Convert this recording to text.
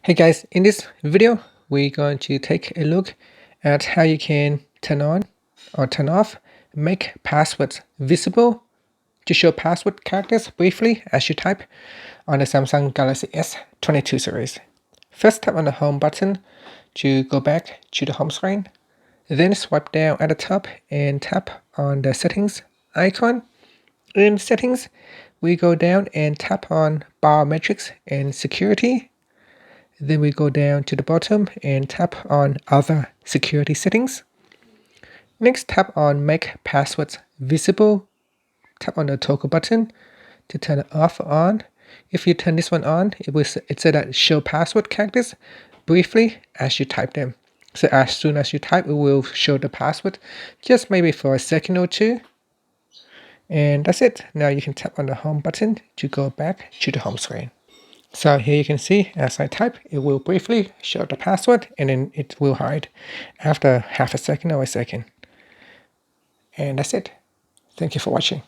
Hey guys, in this video, we're going to take a look at how you can turn on or turn off make passwords visible to show password characters briefly as you type on the Samsung Galaxy S22 series. First, tap on the home button to go back to the home screen. Then swipe down at the top and tap on the settings icon. In settings, we go down and tap on biometrics and security. Then we go down to the bottom and tap on other security settings. Next, tap on make passwords visible. Tap on the toggle button to turn it off or on. If you turn this one on, it said that show password characters briefly as you type them. So as soon as you type, it will show the password, just maybe for a second or two. And that's it. Now you can tap on the home button to go back to the home screen. So here you can see as I type, it will briefly show the password and then it will hide after half a second or a second. And that's it. Thank you for watching.